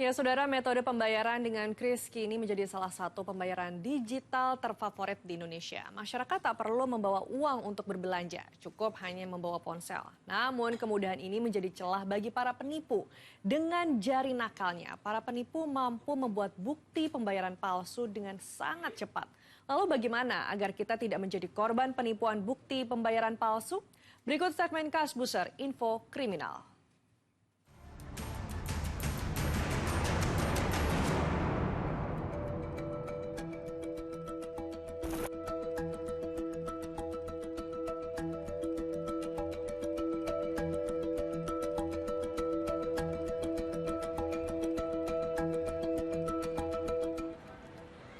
Ya, saudara, metode pembayaran dengan kris kini menjadi salah satu pembayaran digital terfavorit di Indonesia. Masyarakat tak perlu membawa uang untuk berbelanja, cukup hanya membawa ponsel. Namun, kemudahan ini menjadi celah bagi para penipu. Dengan jari nakalnya, para penipu mampu membuat bukti pembayaran palsu dengan sangat cepat. Lalu bagaimana agar kita tidak menjadi korban penipuan bukti pembayaran palsu? Berikut segmen Kasbuser Info Kriminal.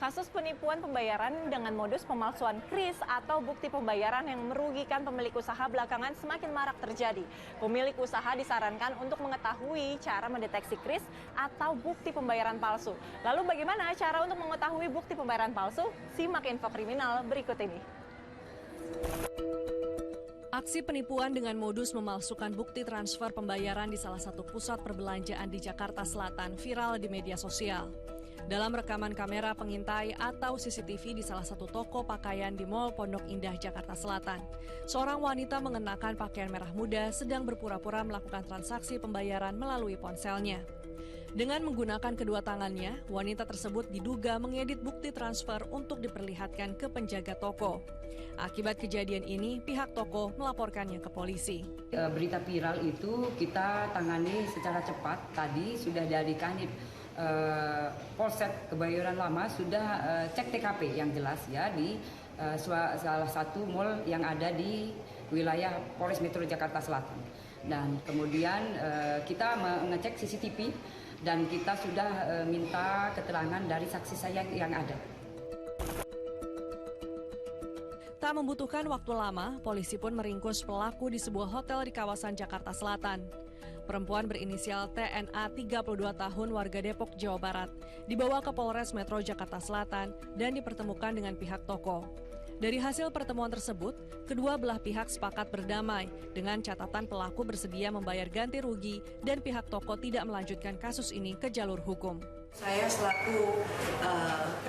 Kasus penipuan pembayaran dengan modus pemalsuan kris atau bukti pembayaran yang merugikan pemilik usaha belakangan semakin marak terjadi. Pemilik usaha disarankan untuk mengetahui cara mendeteksi kris atau bukti pembayaran palsu. Lalu bagaimana cara untuk mengetahui bukti pembayaran palsu? Simak info kriminal berikut ini. Aksi penipuan dengan modus memalsukan bukti transfer pembayaran di salah satu pusat perbelanjaan di Jakarta Selatan viral di media sosial. Dalam rekaman kamera pengintai atau CCTV di salah satu toko pakaian di Mall Pondok Indah, Jakarta Selatan, seorang wanita mengenakan pakaian merah muda sedang berpura-pura melakukan transaksi pembayaran melalui ponselnya. Dengan menggunakan kedua tangannya, wanita tersebut diduga mengedit bukti transfer untuk diperlihatkan ke penjaga toko. Akibat kejadian ini, pihak toko melaporkannya ke polisi. Berita viral itu kita tangani secara cepat. Tadi sudah dari Kanit Polsek Kebayoran Lama sudah cek TKP yang jelas ya di salah satu mall yang ada di wilayah Polres Metro Jakarta Selatan. Dan kemudian kita mengecek CCTV dan kita sudah minta keterangan dari saksi saya yang ada. Tak membutuhkan waktu lama, polisi pun meringkus pelaku di sebuah hotel di kawasan Jakarta Selatan. Perempuan berinisial TNA 32 tahun warga Depok, Jawa Barat, dibawa ke Polres Metro Jakarta Selatan dan dipertemukan dengan pihak toko. Dari hasil pertemuan tersebut, kedua belah pihak sepakat berdamai dengan catatan pelaku bersedia membayar ganti rugi dan pihak toko tidak melanjutkan kasus ini ke jalur hukum. Saya selaku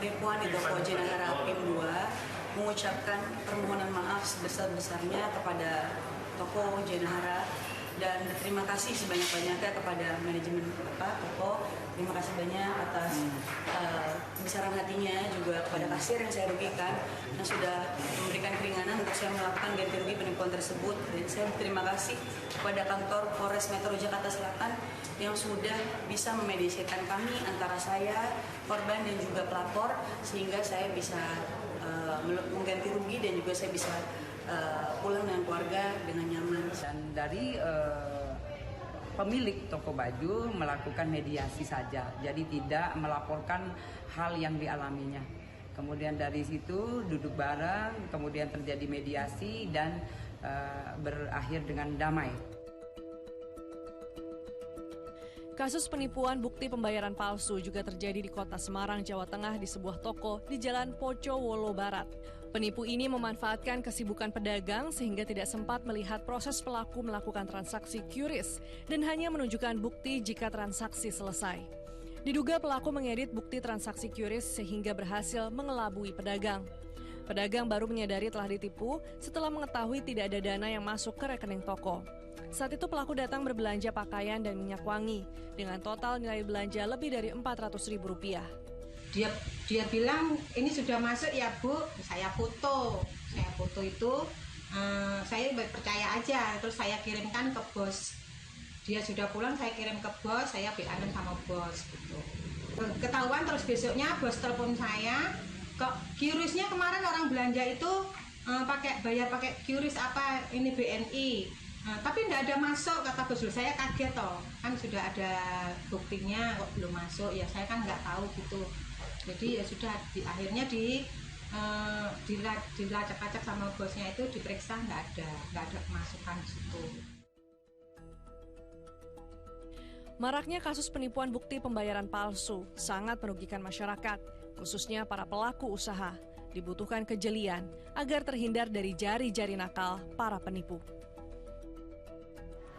penipuan di toko Jenahara Pim 2 mengucapkan permohonan maaf sebesar-besarnya kepada toko Jenahara dan terima kasih sebanyak-banyaknya kepada manajemen toko. Terima kasih banyak atas kebesaran hatinya, juga kepada kasir yang saya rugikan yang sudah memberikan keringanan untuk saya melakukan ganti rugi penipuan tersebut. Dan saya berterima kasih kepada kantor Polres Metro Jakarta Selatan yang sudah bisa memediasikan kami antara saya, korban dan juga pelapor, sehingga saya bisa mengganti rugi dan juga saya bisa pulang dengan keluarga dengan nyaman. Dan dari pemilik toko baju melakukan mediasi saja, jadi tidak melaporkan hal yang dialaminya. Kemudian dari situ duduk bareng, kemudian terjadi mediasi dan berakhir dengan damai. Kasus penipuan bukti pembayaran palsu juga terjadi di kota Semarang, Jawa Tengah di sebuah toko di Jalan Pocowolo Barat. Penipu ini memanfaatkan kesibukan pedagang sehingga tidak sempat melihat proses pelaku melakukan transaksi QRIS dan hanya menunjukkan bukti jika transaksi selesai. Diduga pelaku mengedit bukti transaksi QRIS sehingga berhasil mengelabui pedagang. Pedagang baru menyadari telah ditipu setelah mengetahui tidak ada dana yang masuk ke rekening toko. Saat itu pelaku datang berbelanja pakaian dan minyak wangi dengan total nilai belanja lebih dari Rp400.000. Dia bilang ini sudah masuk ya Bu, saya foto itu saya percaya aja, terus saya kirimkan ke bos. Dia sudah pulang, saya kirim ke bos, saya BA-an sama bos gitu. Ketahuan terus besoknya bos telepon saya, kok QRIS-nya kemarin orang belanja itu bayar pakai QRIS apa ini BNI. Tapi tidak ada masuk, kata bos. Saya kaget toh, kan sudah ada buktinya kok belum masuk, ya saya kan nggak tahu gitu. Jadi ya sudah, akhirnya dilacak-lacak sama bosnya itu, diperiksa nggak ada kemasukan di situ. Maraknya kasus penipuan bukti pembayaran palsu sangat merugikan masyarakat, khususnya para pelaku usaha. Dibutuhkan kejelian agar terhindar dari jari-jari nakal para penipu.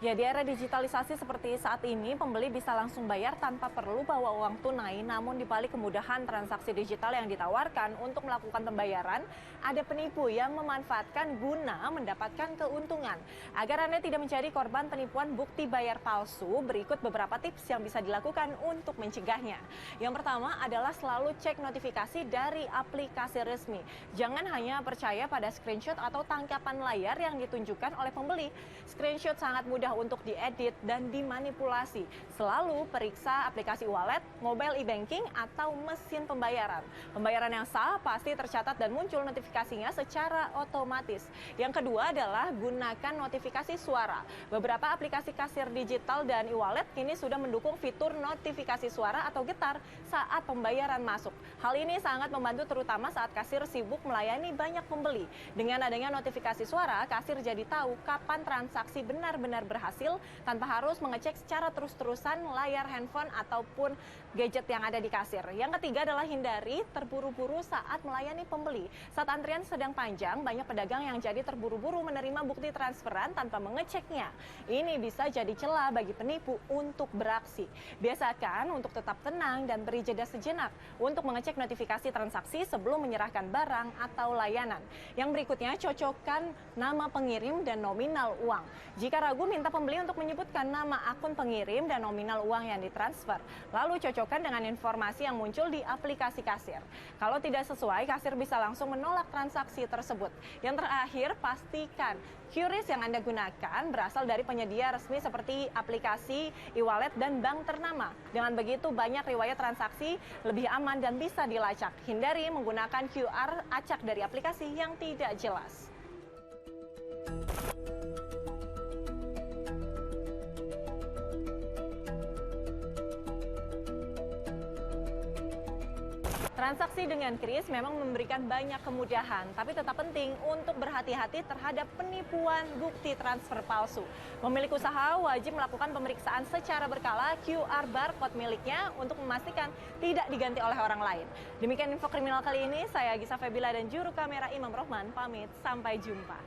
Ya, di era digitalisasi seperti saat ini, pembeli bisa langsung bayar tanpa perlu bawa uang tunai. Namun di balik kemudahan transaksi digital yang ditawarkan untuk melakukan pembayaran, ada penipu yang memanfaatkan guna mendapatkan keuntungan. Agar Anda tidak menjadi korban penipuan bukti bayar palsu, berikut beberapa tips yang bisa dilakukan untuk mencegahnya. Yang pertama adalah selalu cek notifikasi dari aplikasi resmi. Jangan hanya percaya pada screenshot atau tangkapan layar yang ditunjukkan oleh pembeli. Screenshot sangat mudah untuk diedit dan dimanipulasi. Selalu periksa aplikasi wallet, mobile e-banking, atau mesin pembayaran. Pembayaran yang sah pasti tercatat dan muncul notifikasinya secara otomatis. Yang kedua adalah gunakan notifikasi suara. Beberapa aplikasi kasir digital dan e-wallet kini sudah mendukung fitur notifikasi suara atau getar saat pembayaran masuk. Hal ini sangat membantu terutama saat kasir sibuk melayani banyak pembeli. Dengan adanya notifikasi suara, kasir jadi tahu kapan transaksi benar-benar berhasil tanpa harus mengecek secara terus-terusan layar handphone ataupun gadget yang ada di kasir. Yang ketiga adalah hindari terburu-buru saat melayani pembeli. Saat antrian sedang panjang, banyak pedagang yang jadi terburu-buru menerima bukti transferan tanpa mengeceknya. Ini bisa jadi celah bagi penipu untuk beraksi. Biasakan untuk tetap tenang dan beri jeda sejenak untuk mengecek notifikasi transaksi sebelum menyerahkan barang atau layanan. Yang berikutnya, cocokkan nama pengirim dan nominal uang. Jika ragu, minta pembeli untuk menyebutkan nama akun pengirim dan nominal uang yang ditransfer. Lalu cocokkan dengan informasi yang muncul di aplikasi kasir. Kalau tidak sesuai, kasir bisa langsung menolak transaksi tersebut. Yang terakhir, pastikan QRIS yang Anda gunakan berasal dari penyedia resmi seperti aplikasi, e-wallet, dan bank ternama. Dengan begitu, banyak riwayat transaksi lebih aman dan bisa dilacak. Hindari menggunakan QR acak dari aplikasi yang tidak jelas. Transaksi dengan QRIS memang memberikan banyak kemudahan, tapi tetap penting untuk berhati-hati terhadap penipuan bukti transfer palsu. Pemilik usaha wajib melakukan pemeriksaan secara berkala QR barcode miliknya untuk memastikan tidak diganti oleh orang lain. Demikian info kriminal kali ini, saya Gisa Febila dan juru kamera Imam Rohman pamit, sampai jumpa.